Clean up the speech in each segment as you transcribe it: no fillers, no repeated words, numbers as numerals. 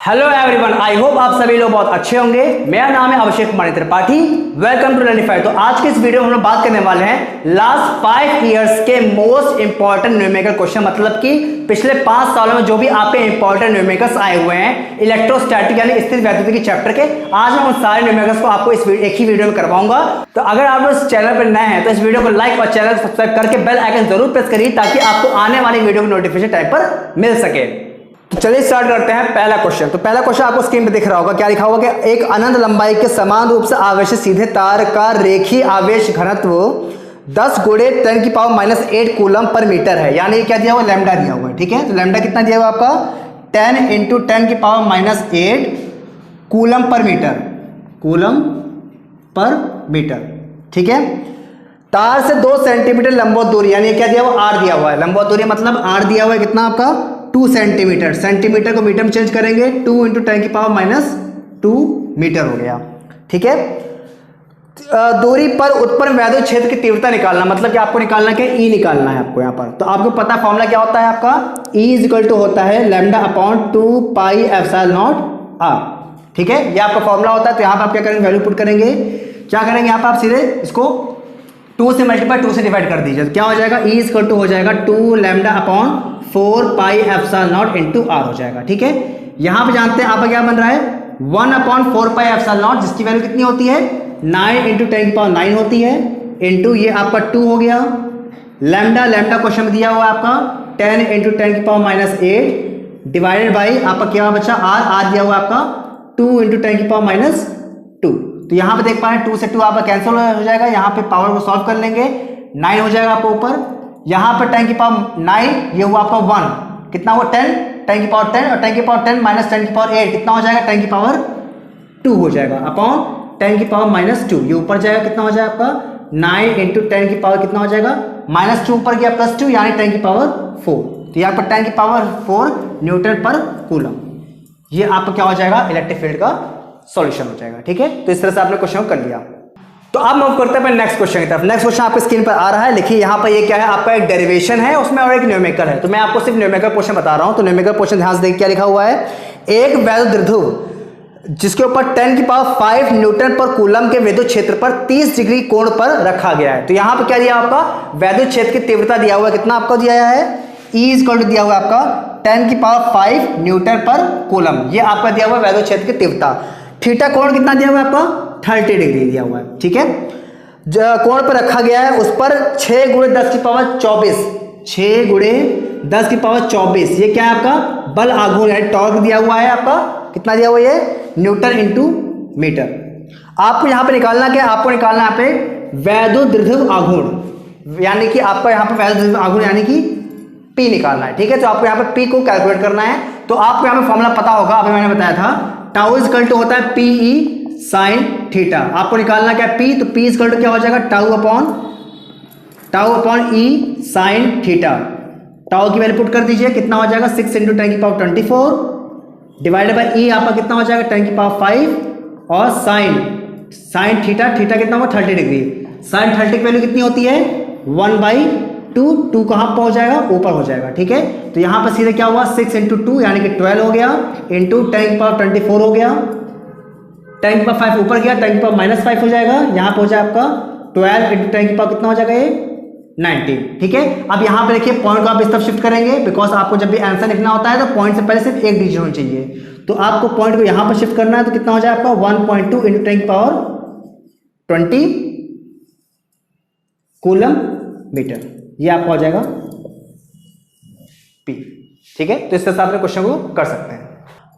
Hello everyone, I hope आप सभी लोग बहुत अच्छे होंगे। मेरा नाम है Abhishek Kumar Tripathi. Welcome to Learnify. तो आज के इस वीडियो में हम लोग बात करने वाले हैं लास्ट 5 इयर्स के मोस्ट इंपॉर्टेंट न्यूमेरिकल क्वेश्चन, मतलब कि पिछले 5 सालों में जो भी आपके इंपॉर्टेंट न्यूमेरिकल्स आए हुए हैं इलेक्ट्रोस्टैटिक यानी स्थिर वैद्युतिकी चैप्टर के। आज मैं उन सारे न्यूमेरिकल्स को आपको इस एक ही वीडियो में करवाऊंगा। तो अगर आप लोग इस चैनल पर नए हैं तो इस वीडियो को लाइक और चैनल को सब्सक्राइब करके बेल आइकन जरूर प्रेस करिए ताकि आपको आने वाली वीडियो की नोटिफिकेशन टाइम पर मिल सके। तो चलिए स्टार्ट करते हैं पहला क्वेश्चन। तो पहला क्वेश्चन आपको स्क्रीन पे दिख रहा होगा, क्या लिखा होगा कि एक अनंत लंबाई के समान रूप से आवेशित सीधे तार का रेखीय आवेश घनत्व 10 गुणे 10⁻⁸ कूलम पर मीटर है। यानी क्या दिया हुआ, लैम्डा दिया हुआ है। ठीक है, तो लैम्डा कितना दिया हुआ आपका 10 × 10⁻⁸ coulomb per metre, coulomb per metre. ठीक है, तार से 2 सेंटीमीटर लंबवत दूरी, यानी क्या दिया हुआ, आर दिया हुआ है। लंबवत दूरी मतलब आर दिया हुआ है कितना आपका 2 सेंटीमीटर। सेंटीमीटर को मीटर में चेंज करेंगे, 2 × 10⁻⁻2 मीटर हो गया। ठीक है, दूरी पर उत्पन्न वैद्युत क्षेत्र की तीव्रता निकालना, मतलब कि आपको निकालना क्या, ई निकालना है आपको यहाँ पर। तो आपको पता फॉर्मूला क्या होता है आपका, E = होता है λ/2πε0r। ठीक है, ये आपका फॉर्मूला होता है। तो यहाँ पर आप क्या करेंगे, वैल्यू पुट करेंगे। क्या करेंगे यहाँ पर आप सीधे इसको 2 से मल्टीप्लाई 2 से डिवाइड कर दीजिए। तो क्या हो जाएगा, E = हो जाएगा 2λ/4πε0 × r हो जाएगा। ठीक है, यहां पे जानते हैं आपका क्या बन रहा है 1/4πε0, जिसकी वैल्यू कितनी होती है 9 × 10⁹ होती है, इंटू ये आपका 2 हो गया। लैम्डा क्वेश्चन में दिया हुआ है आपका 10 × 10⁻⁸ डिवाइडेड बाई आपका क्या बचा आर दिया हुआ है आपका 2 × 10⁻²। तो यहाँ पे देख पा रहे हैं 2 से 2 आपका कैंसिल हो जाएगा। यहाँ पे पावर को सॉल्व कर लेंगे, 9 हो जाएगा आपको ऊपर। यहाँ पर 10⁹9 ये हुआ आपका 1, कितना हुआ 10 10⁻10 और 10⁻10 - 10⁸ कितना हो जाएगा 10⁻2 हो जाएगा अपॉन 10⁻2। ये ऊपर जाएगा, कितना हो जाएगा आपका 9 × 10 कितना हो जाएगा -2 ऊपर गया +2 यानी 10⁻4। तो यहाँ पर 10⁻4 न्यूटन पर कूलम। ये आपका क्या हो जाएगा, इलेक्ट्रिक फील्ड का सॉल्यूशन हो जाएगा। ठीक है, तो इस तरह से आपने क्वेश्चन कर लिया। तो अब मूव करते हैं नेक्स्ट क्वेश्चन की तरफ। नेक्स्ट क्वेश्चन आपके स्क्रीन पर आ रहा है, लिखिए यहाँ पर ये क्या है, आपका एक डेरिवेशन है उसमें और एक न्यूमेरिकल है। तो मैं आपको सिर्फ न्यूमेरिकल क्वेश्चन बता रहा हूं। तो न्यूमेरिकल क्वेश्चन ध्यान से देखिए क्या लिखा हुआ है, एक वैद्युत द्विध्रुव जिसके ऊपर 10⁵ न्यूटन पर कूलम के विद्युत क्षेत्र पर 30 डिग्री कोण पर रखा गया है। तो यहाँ पर क्या दिया आपका, वैद्युत क्षेत्र की तीव्रता दिया हुआ है, कितना आपको दिया है E = दिया हुआ है आपका 10⁵ न्यूटन पर कूलम। ये आपका दिया हुआ वैद्युत क्षेत्र की तीव्रता। थीटा कोण कितना दिया हुआ है आपका 30 डिग्री दिया हुआ है। ठीक है, कोण पर रखा गया है, उस पर 6 × 10⁻24 6 × 10⁻24 ये क्या है आपका बल आघूर्ण है, टॉर्क दिया हुआ है आपका, कितना दिया हुआ है न्यूटन × मीटर। आपको यहाँ पे निकालना क्या है, आपको निकालना यहाँ पे वैद्युत द्विध्रुव आघूर्ण, यानी कि आपका यहाँ पे वैद्युत द्विध्रुव आघूर्ण यानी कि P निकालना है। ठीक है, तो आपको यहाँ पे P को कैलकुलेट करना है। तो आपको यहाँ पे फॉर्मूला पता होगा, अभी मैंने बताया था टाउ = होता है PE sin θ। आपको निकालना क्या P, तो P = क्या हो जाएगा tau upon E sin θ। Tau की वैल्यू पुट कर दीजिए, कितना हो जाएगा 6 × 10⁻24 डिवाइडेड बाई E आपका कितना हो जाएगा 10⁵ और sin θ कितना होगा 30 डिग्री। sin 30 की वैल्यू कितनी होती है 1/2। 2 कहाँ पर हो जाएगा, ऊपर हो जाएगा। ठीक है, तो यहाँ पर सीधे क्या हुआ 6 × 2 यानी कि 12 हो गया, इंटू 10⁻24 हो गया, 10⁵ ऊपर गया 10⁻−5 हो जाएगा। यहाँ पे हो जाए आपका 12 × 10⁻ कितना हो जाएगा ये 19। ठीक है, अब यहाँ पे देखिए पॉइंट को आप इस तरफ शिफ्ट करेंगे, बिकॉज आपको जब भी आंसर लिखना होता है तो पॉइंट से पहले सिर्फ एक डिजिट होनी चाहिए। तो आपको पॉइंट को यहाँ पर शिफ्ट करना है, तो कितना हो जाए आपका 1.2 × 10⁻20 कूलम मीटर। ये आपका हो जाएगा P। ठीक है, तो इस तरह से आप क्वेश्चन को कर सकते हैं।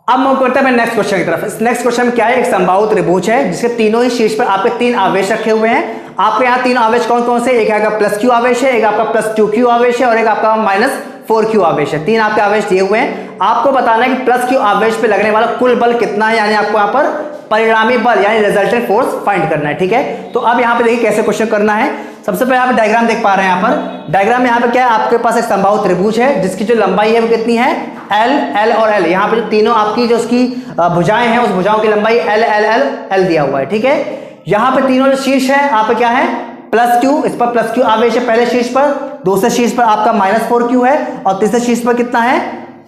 अब मूव करते हैं नेक्स्ट क्वेश्चन की तरफ। इस नेक्स्ट क्वेश्चन में क्या है, एक समबाहु त्रिभुज है जिसके तीनों ही शीर्ष पर आपके 3 आवेश रखे हुए हैं। आपके यहाँ 3 आवेश कौन कौन से, एक आपका +q आवेश है, एक आपका +2q आवेश है और एक आपका -4q आवेश है। 3 आपके आवेश दिए हुए हैं। आपको बताना है कि +q आवेश पे लगने वाला कुल बल कितना है, यानी आपको यहाँ पर परिणामी बल यानी रिजल्टेंट फोर्स फाइंड करना है। ठीक है, तो अब यहाँ पे देखिए कैसे क्वेश्चन करना है। सबसे पहले आप डायग्राम देख पा रहे हैं, यहाँ पर डायग्राम में यहाँ पे क्या है, आपके पास एक समबाहु त्रिभुज है जिसकी जो लंबाई है वो कितनी है L, L और L। यहाँ पे जो तीनों आपकी जो उसकी भुजाएं हैं उस भुजाओं की लंबाई L, L, L, L दिया हुआ है। ठीक है, यहाँ पे तीनों जो शीर्ष है आप क्या है +q, इस पर +q आवेश है पहले शीर्ष पर, दूसरे शीर्ष पर आपका -4q है और तीसरे शीर्ष पर कितना है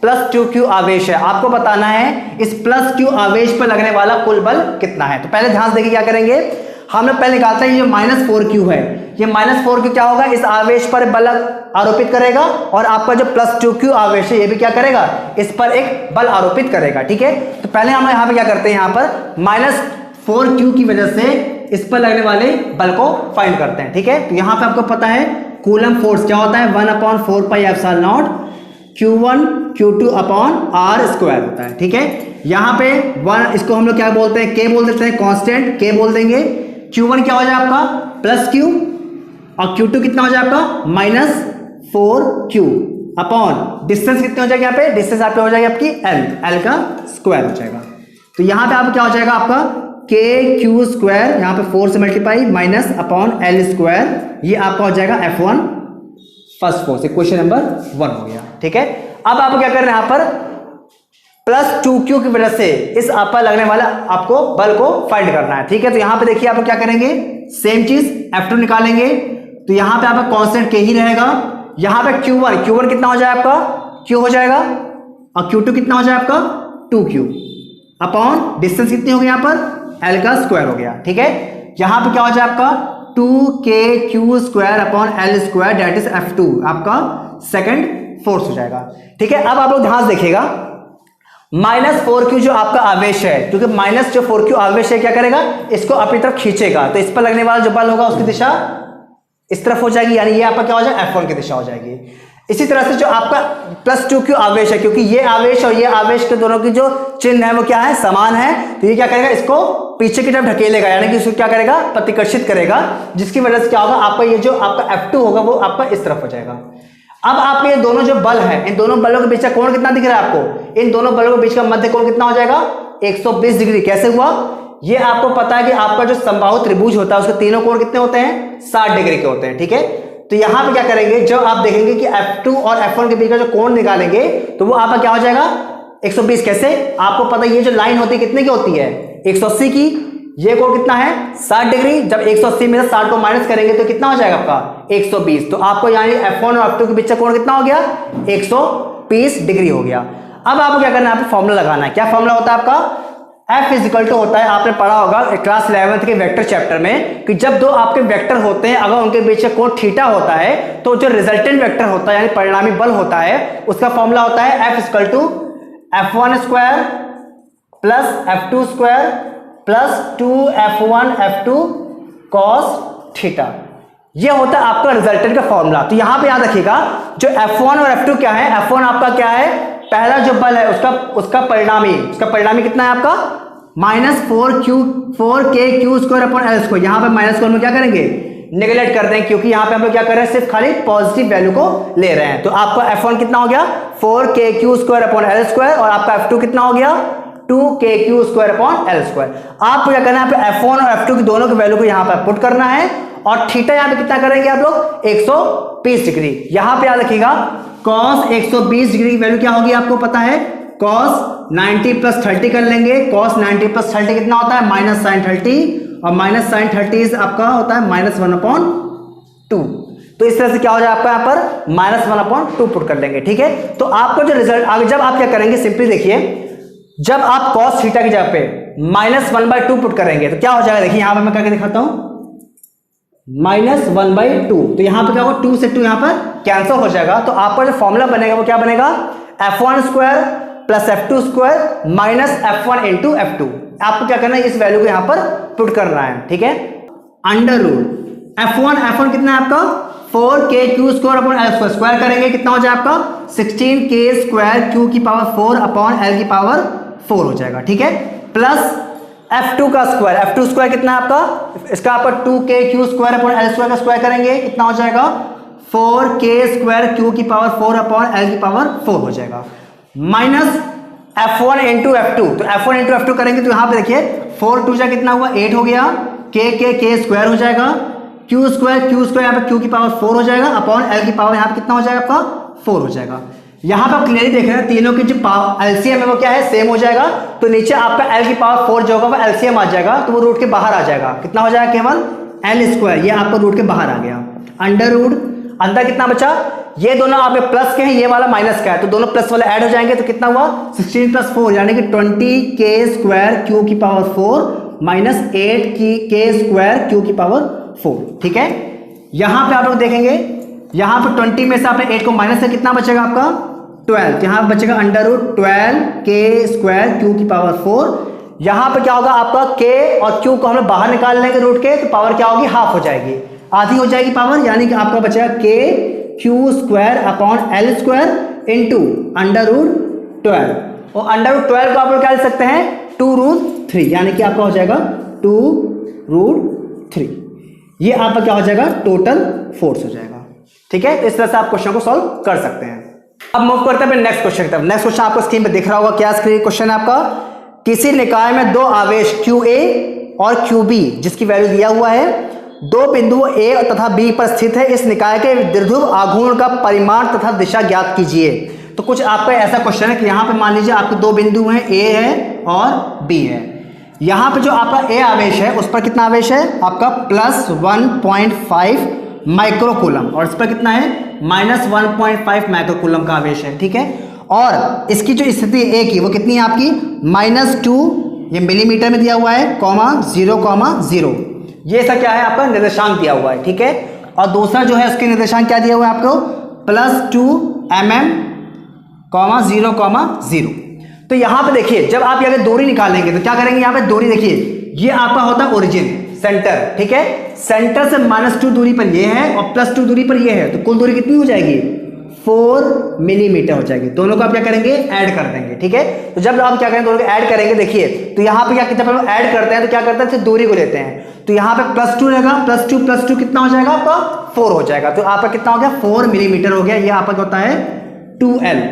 प्लस q आवेश है, आपको बताना है इस प्लस q आवेश पर लगने वाला कुल बल कितना है। तो पहले ध्यान देखिए क्या करेंगे, हम लोग पहले निकालते हैं ये -4q है, ये -4q क्या होगा, इस आवेश पर बल आरोपित करेगा और आपका जो प्लस 2q आवेश है ये भी क्या करेगा, इस पर एक बल आरोपित करेगा। ठीक है, तो पहले हम यहाँ पे क्या करते हैं, यहाँ पर -4q की वजह से इस पर लगने वाले बल को फाइंड करते हैं। ठीक है, तो यहाँ पे आपको पता है कूलम फोर्स क्या होता है, 1/4πε0 Q1 Q2 upon R square होता है। ठीक है, यहाँ पे वन इसको हम लोग क्या बोलते हैं, K बोल देते हैं, कांस्टेंट K बोल देंगे। Q1 क्या हो जाए आपका प्लस Q और Q2 कितना हो जाए आपका -4Q अपॉन डिस्टेंस कितने हो जाएगा, यहाँ पे डिस्टेंस आप पे हो जाएगी आपकी L का स्क्वायर हो जाएगा। तो यहाँ पे आप क्या हो जाएगा आपका KQ स्क्वायर, यहाँ पे 4 से multiply minus upon L square, ये आपका हो जाएगा F1 first force, question number 1 हो गया। ठीक है, अब आप क्या कर रहे हैं, यहाँ पर प्लस 2q की वजह से इस आप पर लगने वाला आपको बल को फाइंड करना है। ठीक है, तो यहाँ पे देखिए आप क्या करेंगे, सेम चीज F2 निकालेंगे, तो यहाँ पे आपका कांस्टेंट K ही रहेगा। यहाँ पे Q1 कितना हो जाए आपका Q हो जाएगा और Q2 कितना हो जाए आपका 2Q अपॉन डिस्टेंस कितनी हो गई यहाँ पर L का स्क्वायर हो गया। ठीक है, यहाँ पे क्या हो जाए आपका 2KQ square upon L square that is F2 आपका सेकंड फोर्स हो जाएगा। ठीक है, अब आप लोग ध्यान देखिएगा -4q जो आपका आवेश है, क्योंकि माइनस जो 4q आवेश है क्या करेगा, इसको अपनी तरफ खींचेगा, तो इस पर लगने वाला जो बल होगा उसकी दिशा इस तरफ हो जाएगी, यानी ये आपका क्या हो जाए F1 की दिशा हो जाएगी। इसी तरह से जो आपका प्लस 2q आवेश है, क्योंकि ये आवेश और ये आवेश के दोनों की जो चिन्ह है वो क्या है, समान है, तो ये क्या करेगा, इसको पीछे की तरफ ढकेलेगा, यानी कि इसको क्या करेगा, प्रतिकर्षित करेगा, जिसकी वजह से क्या होगा, आपका ये जो आपका F2 होगा वो आपका इस तरफ हो जाएगा। अब आपके ये दोनों जो बल है, इन दोनों बलों के बीच का कोण कितना दिख रहा है आपको, इन दोनों बलों के बीच का मध्य कोण कितना हो जाएगा 120 डिग्री। कैसे हुआ, ये आपको पता है कि आपका जो समबाहु त्रिभुज होता है उसके तीनों कोण कितने होते हैं, 60 डिग्री के होते हैं। ठीक है, तो यहां पे क्या करेंगे, जब आप देखेंगे कि F2 और F1 के बीच का जो कोण निकालेंगे तो वो आपका क्या हो जाएगा 120। कैसे, आपको पता है ये जो लाइन होती है कितने की होती है 180 की, ये कोण कितना है 60 डिग्री, जब 180 में से 60 को माइनस करेंगे तो कितना हो जाएगा आपका 120, तो आपको यानी F1 और F2 के बीच का कोण कितना हो गया 120 डिग्री हो गया। अब आपको क्या करना है, आपको फॉर्मूला लगाना है। क्या फॉर्मूला होता है आपका, F इज इक्वल टू होता है, आपने पढ़ा होगा क्लास 11th के वेक्टर चैप्टर में, कि जब दो आपके वेक्टर होते हैं अगर उनके बीच का कोण थीटा होता है तो जो रिजल्टेंट वेक्टर होता है यानी परिणामी बल होता है उसका फॉर्मूला होता है F is equal to F1 square plus F2 square plus 2F1 F2 cos theta, ये होता है आपका रिजल्टेंट का फॉर्मूला। तो यहां पे याद रखिएगा जो F1 और F2 क्या है, F1 आपका क्या है, पहला जो बल है उसका परिणामी कितना है आपका -4KQ square upon L square. यहां पे माइनस को हम क्या करेंगे, नेगलेक्ट कर दें, क्योंकि यहां पे हम लोग क्या कर रहे हैं, सिर्फ खाली पॉजिटिव वैल्यू को ले रहे हैं। तो आपका F1 कितना हो गया 4KQ square upon L square और आपका F2 कितना हो गया 2KQ square upon L square. आपको क्या करना है, F1 और F2 की दोनों की वैल्यू को यहां पर पुट करना है और थीटा यहां पे कितना करेंगे आप लोग 120 डिग्री। यहां पे याद रखिएगा cos 120 डिग्री की वैल्यू क्या होगी आपको पता है, cos 90 प्लस 30 कर लेंगे, cos 90 प्लस 30 कितना होता है -sin 30 और -sin 30 आपका होता है -1/2। तो इस तरह से क्या हो जाए आपका यहाँ पर -1/2 पुट कर लेंगे। ठीक है, तो आपको जो रिजल्ट आगे जब आप क्या करेंगे, सिंपली देखिए, जब आप cos थीटा की जगह पे -1/2 पुट करेंगे तो क्या हो जाएगा, देखिए यहां पर मैं करके दिखाता हूं -1/2, तो यहां पे क्या होगा 2 से 2 यहां पर कैंसिल हो जाएगा। तो आपका जो फॉर्मूला बनेगा वो क्या बनेगा, F1 square plus F2 square minus F1 into F2। आपको क्या करना है, इस वैल्यू को यहां पर पुट करना है। ठीक है, अंडर रूट F1 कितना है आपका 4KQ square upon L square, square करेंगे कितना हो जाए आपका 16K स्क्वायर Q की पावर 4 अपॉन L की पावर 4 हो जाएगा। ठीक है, प्लस F2 का स्क्वायर, F2 स्क्वायर कितना है आपका, इसका आपका 2KQ square upon L square का स्क्वायर करेंगे कितना हो जाएगा 4K स्क्वायर Q की पावर 4 अपॉन L की पावर 4 हो जाएगा, माइनस F1 इंटू F2। तो F1 इंटू F2 करेंगे तो यहाँ पे देखिए 4 2 जा कितना हुआ 8 हो गया, K स्क्वायर हो जाएगा, Q स्क्वायर यहाँ पे Q की पावर 4 हो जाएगा अपॉन L की पावर यहाँ पे कितना हो जाएगा आपका 4 हो जाएगा। यहां पर आप क्लियरली देख रहे हैं तीनों की जो एलसीएम है वो क्या है, सेम हो जाएगा, तो नीचे आपका L की पावर 4 जो होगा वो एलसीएम आ जाएगा, तो वो रूट के बाहर आ जाएगा, कितना हो जाएगा केवल L स्क्वायर, ये आपका रूट के बाहर आ गया, अंडर रूट अंदर कितना बचा ये दोनों आपके प्लस के हैं, ये वाला माइनस का है, तो दोनों प्लस वाले ऐड हो जाएंगे, तो कितना हुआ 16 + 4 यानी कि 20k² Q की पावर 4 माइनस 8k² Q की पावर 4। ठीक है, यहां पे आप लोग देखेंगे, यहां पे 20 में से आपने 8 को माइनस से कितना बचेगा आपका 12, यहां पे बचेगा √12k² Q की पावर 4। यहां पे क्या होगा आपका k और q को हम लोग बाहर निकाल लेंगे रूट के, तो पावर क्या होगी हाफ हो जाएगी, आधी हो जाएगी पावर, यानी कि आपका बचेगा kq² / L² × √12, और √12 को आप लोग क्या लिख सकते हैं 2√3, यानी कि आपका हो जाएगा 2√3। ये आपका क्या हो जाएगा टोटल फोर्स हो जाएगा। ठीक है, तो इस तरह से आप क्वेश्चन को सॉल्व कर सकते हैं। अब मूव करते हैं नेक्स्ट क्वेश्चन की तरफ। नेक्स्ट क्वेश्चन आपको स्क्रीन पे दिख रहा होगा, क्या स्क्रीन क्वेश्चन है आपका, किसी निकाय में दो आवेश QA और QB जिसकी वैल्यू दिया हुआ है, दो बिंदुओं A तथा B पर स्थित है, इस निकाय के द्विध्रुव आघूर्ण का परिमाण तथा दिशा ज्ञात कीजिए। तो कुछ आपका ऐसा क्वेश्चन है कि यहाँ पे मान लीजिए आपके दो बिंदु हैं, A है और B है। यहाँ पे जो आपका A आवेश है उस पर कितना आवेश है आपका +1.5 माइक्रोकूलम, और इस पर कितना है -1.5 माइक्रोकूलम का आवेश है। ठीक है, और इसकी जो स्थिति A की वो कितनी है आपकी -2, ये मिलीमीटर में दिया हुआ है, (0,0) ये ऐसा क्या है आपका निर्देशांक दिया हुआ है। ठीक है, और दूसरा जो है उसके निर्देशांक क्या दिया हुआ है आपको +2 mm, (0,0). तो यहाँ पे देखिए, जब आप यहाँ पे दूरी निकालेंगे तो क्या करेंगे, यहाँ पे दूरी देखिए, ये आपका होता है ओरिजिन सेंटर। ठीक है, सेंटर से -2 दूरी पर ये है और +2 दूरी पर ये है, तो कुल दूरी कितनी हो जाएगी 4 मिलीमीटर हो जाएगी। दोनों को आप क्या करेंगे ऐड कर देंगे। ठीक है, तो जब आप क्या करेंगे दोनों को ऐड करेंगे, देखिए तो यहाँ पे क्या, जब हम ऐड करते हैं तो क्या करते हैं सिर्फ दूरी को लेते हैं, तो यहाँ पे +2 रहेगा, +2 कितना हो जाएगा आपका 4 हो जाएगा, तो आपका कितना हो गया 4 मिलीमीटर हो गया। ये आपका होता है 2L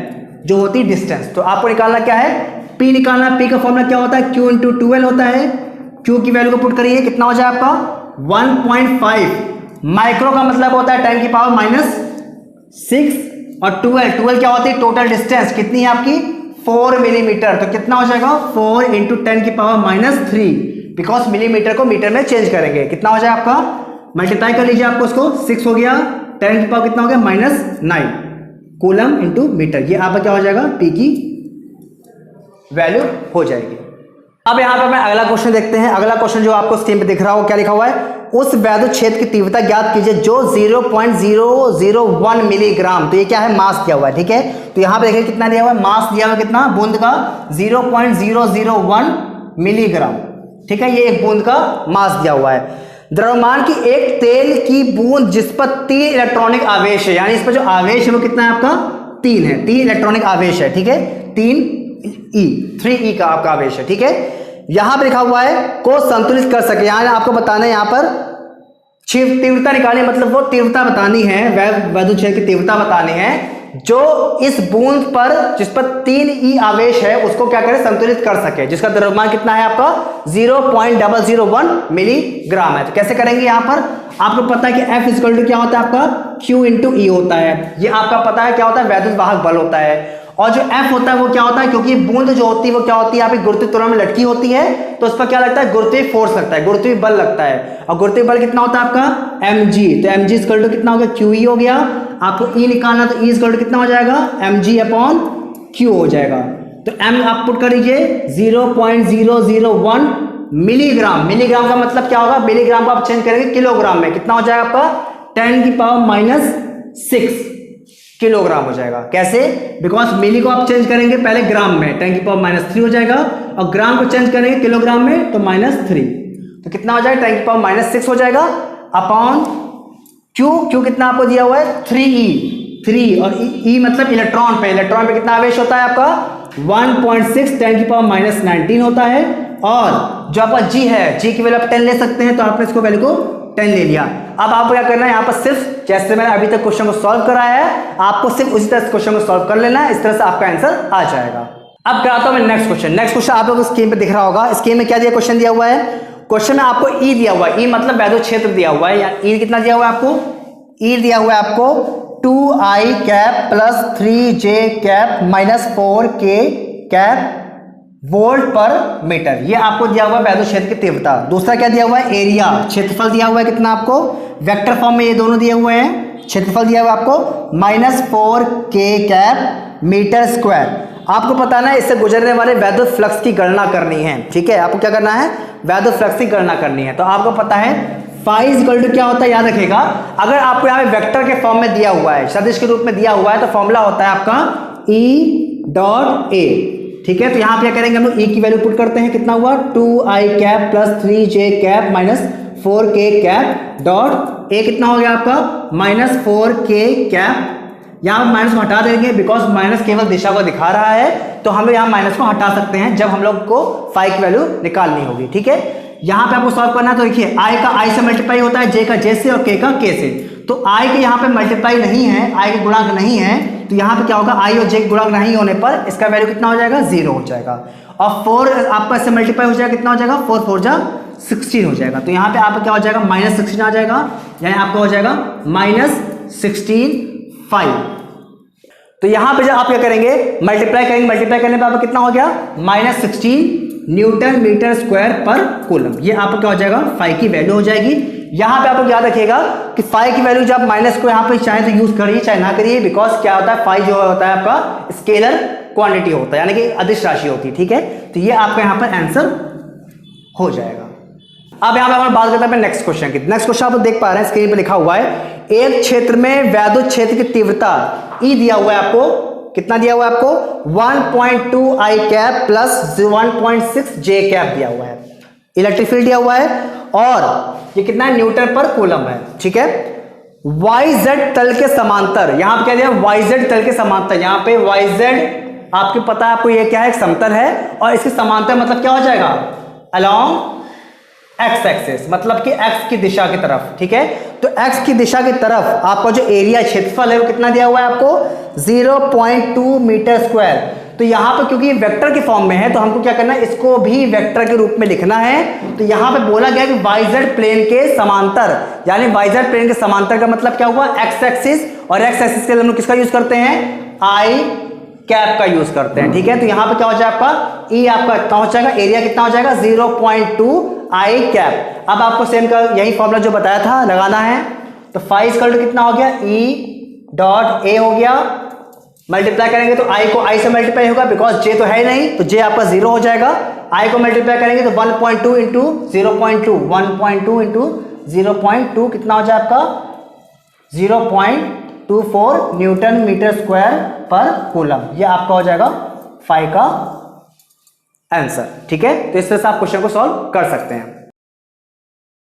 जो होती है डिस्टेंस। तो आपको निकालना क्या है P निकालना, P का फॉर्मूला क्या होता है Q × 2L होता है। Q की वैल्यू को पुट करिए, कितना हो जाए आपका 1.5 माइक्रो का मतलब होता है 10 की पावर -6, और 12 क्या होती है टोटल डिस्टेंस कितनी है आपकी 4 मिलीमीटर, तो कितना हो जाएगा 4 × 10 की पावर -3, बिकॉज मिलीमीटर को मीटर में चेंज करेंगे, कितना हो जाए आपका मल्टीप्लाई कर लीजिए, आपको उसको 6 हो गया, 10 की पावर कितना हो गया -9 कूलम × मीटर। ये आपका क्या हो जाएगा P की वैल्यू हो जाएगी। अब यहाँ पर मैं अगला क्वेश्चन देखते हैं। अगला क्वेश्चन जो आपको स्क्रीन पे दिख रहा हो, क्या लिखा हुआ है, उस वैद्युत क्षेत्र की तीव्रता ज्ञात कीजिए जो 0.001 मिलीग्राम, तो ये क्या है मास दिया हुआ है। ठीक है, तो यहाँ पे देखिए कितना दिया हुआ है, मास दिया हुआ है कितना बूंद का 0.001 मिलीग्राम। ठीक है, ये एक बूंद का मास दिया हुआ है। द्रव्यमान की एक तेल की बूंद जिस पर 3 इलेक्ट्रॉनिक आवेश है, यानी इस पर जो आवेश है वो कितना है आपका 3 है, 3 इलेक्ट्रॉनिक आवेश है। ठीक है, 3e का आपका आवेश है। ठीक है, यहां पर लिखा हुआ है को संतुलित कर सके, यहां आपको बताना है, यहां पर तीव्रता निकालनी, मतलब वो तीव्रता बतानी है, वैद्युत क्षेत्र की तीव्रता बतानी है जो इस बूंद पर जिस पर 3e आवेश है उसको क्या करे संतुलित कर सके, जिसका द्रव्यमान कितना है आपका 0.001 मिलीग्राम है। तो कैसे करेंगे, यहां पर आपको पता है कि F = क्या होता है आपका Q × E होता है, ये आपका पता है क्या होता है वैद्युत वाहक बल होता है। और जो F होता है वो क्या होता है, क्योंकि बूंद जो होती है वो क्या होती है, यहाँ पे गुरुत्वीय त्वरण में लटकी होती है, तो उस पर क्या लगता है गुरुत्वीय फोर्स लगता है, गुरुत्वीय बल लगता है। और गुरुत्वीय बल कितना होता है आपका mg, तो mg = कितना हो गया QE हो गया। आपको E निकालना, तो E = कितना हो जाएगा mg/Q हो जाएगा। तो m आप पुट कर दीजिए 0.001 मिलीग्राम। मिलीग्राम का मतलब क्या होगा, मिलीग्राम को आप चेंज करेंगे किलोग्राम में, कितना हो जाएगा आपका 10 की पावर -6 किलोग्राम हो जाएगा। कैसे, बिकॉज मिली को आप चेंज करेंगे पहले ग्राम में, 10 की पावर -3 हो जाएगा, और ग्राम को चेंज करेंगे किलोग्राम में तो -3, तो कितना हो जाएगा 10 की पावर -6 हो जाएगा अपॉन Q कितना आपको दिया हुआ है 3e, 3 और E मतलब इलेक्ट्रॉन पे, इलेक्ट्रॉन पे कितना आवेश होता है आपका 1.6 10 की पावर -19 होता है। और जो आपका G है, G की वैल्यू आप 10 ले सकते हैं, तो आपने इसको वैल्यू को 10 ले लिया। अब आपको क्या करना है, यहाँ पर सिर्फ जैसे मैंने अभी तक क्वेश्चन को सॉल्व कराया है, आपको सिर्फ उसी तरह से क्वेश्चन को सॉल्व कर लेना है, इस तरह से आपका आंसर आ जाएगा। अब कराता हूं मैं नेक्स्ट क्वेश्चन। नेक्स्ट क्वेश्चन आप लोगों को स्क्रीन पे दिख रहा होगा। स्क्रीन में क्या दिया, क्वेश्चन दिया हुआ है, क्वेश्चन में आपको E दिया हुआ है, E मतलब वैद्युत क्षेत्र दिया हुआ है, या E कितना दिया हुआ है आपको, E दिया हुआ है आपको 2i cap + 3j cap -4k cap volt पर मीटर, ये आपको दिया हुआ है वैद्युत क्षेत्र की तीव्रता। दूसरा क्या दिया हुआ है, एरिया, क्षेत्रफल दिया हुआ है कितना आपको वेक्टर फॉर्म में, ये दोनों दिए हुए हैं, क्षेत्रफल दिया हुआ आपको -4k मीटर स्क्वायर। आपको पता ना इससे गुजरने वाले वैद्युत फ्लक्स की गणना करनी है, ठीक है। आपको क्या करना है, वैद्युत फ्लक्स की गणना करनी है। तो आपको पता है फाई इक्वल टू क्या होता है, याद रखिएगा। अगर आपको यहाँ पे वेक्टर के फॉर्म में दिया हुआ है, सदिश के रूप में दिया हुआ है, तो फॉर्मूला होता है आपका E डॉट ए, ठीक है। तो यहाँ पे क्या करेंगे हम लोग, E की वैल्यू पुट करते हैं, कितना हुआ 2i cap plus 3j cap minus 4k cap dot A कितना हो गया आपका -4k कैप। यहाँ माइनस को हटा देंगे बिकॉज माइनस केवल दिशा को दिखा रहा है, तो हम लोग यहाँ माइनस को हटा सकते हैं जब हम लोग को फाई की वैल्यू निकालनी होगी, ठीक है। यहाँ पे आपको सॉल्व करना है, तो देखिए i का i से मल्टीप्लाई होता है, j का j से और k का k से। तो i के यहाँ पे मल्टीप्लाई नहीं है, i के गुणांक नहीं है, तो यहाँ पे क्या होगा, i और j के गुणांक नहीं होने पर इसका वैल्यू कितना हो जाएगा, 0 हो जाएगा। और 4 आपका इससे मल्टीप्लाई हो जाएगा, कितना हो जाएगा, 4 4 जा 16 हो जाएगा। तो यहाँ पे आपका क्या हो जाएगा, -16 आ जाएगा, यानी आपका हो जाएगा -16 5। तो यहाँ पे जब आप क्या करेंगे, मल्टीप्लाई करेंगे, मल्टीप्लाई करने पर आपका कितना हो गया, -16 न्यूटन मीटर स्क्वायर पर कूलम। ये आपका क्या हो जाएगा, फाई की वैल्यू हो जाएगी। यहाँ पे आपको याद रखिएगा कि फाई की वैल्यू जब माइनस को यहाँ पे चाहे तो यूज करिए चाहे ना करिए, बिकॉज क्या होता है, फाई जो होता है आपका स्केलर क्वांटिटी होता है, यानी कि अदिश राशि होती है, ठीक है। तो ये आपका यहाँ पर आंसर हो जाएगा। अब यहाँ पे हम बात करते हैं नेक्स्ट क्वेश्चन की। नेक्स्ट क्वेश्चन आप देख पा रहे हैं स्क्रीन पे लिखा हुआ है, एक क्षेत्र में वैद्युत क्षेत्र की तीव्रता E दिया हुआ है आपको, कितना दिया हुआ है आपको, 1.2i cap plus 1.6 j cap दिया हुआ है। इलेक्ट्रिक फील्ड दिया हुआ है और ये कितना है, न्यूटन पर कूलम है, ठीक है। YZ तल के समांतर, यहां पे क्या दिया, YZ तल के समांतर। यहाँ पे YZ आपको पता है, आपको ये क्या है, एक समतल है और इसके समांतर मतलब क्या हो जाएगा, अलोंग एक्स एक्सिस, मतलब कि एक्स की दिशा की तरफ, ठीक है। तो एक्स की दिशा की तरफ आपका जो एरिया क्षेत्रफल है वो कितना दिया हुआ है आपको, 0.2 मीटर स्क्वायर। तो यहाँ पे क्योंकि वेक्टर के फॉर्म में है, तो हमको क्या करना है, इसको भी वेक्टर के रूप में लिखना है। तो यहाँ पे बोला गया कि YZ प्लेन के समांतर, यानी YZ प्लेन के समांतर का मतलब क्या हुआ, एक्स एक्सिस, और एक्स एक्सिस के लिए हम लोग किसका यूज करते हैं, आई कैप का यूज करते हैं, ठीक है। तो यहाँ पे क्या हो जाएगा आपका, E आपका कितना हो जाएगा, एरिया कितना हो जाएगा, 0.2 आई कैप। अब आपको सेम का यही फॉर्मूला जो बताया था लगाना है। तो फाई इक्वल टू कितना हो गया, E डॉट ए हो गया, मल्टीप्लाई करेंगे तो I को I से मल्टीप्लाई होगा, बिकॉज J तो है नहीं, तो J आपका 0 हो जाएगा। I को मल्टीप्लाई करेंगे तो 1.2 इंटू 0.2, 1.2 इंटू 0.2 कितना हो जाए आपका, 0.24 न्यूटन मीटर स्क्वायर पर कूलम। ये आपका हो जाएगा फाई का आंसर, ठीक है। तो इस तरह से आप क्वेश्चन को सॉल्व कर सकते हैं।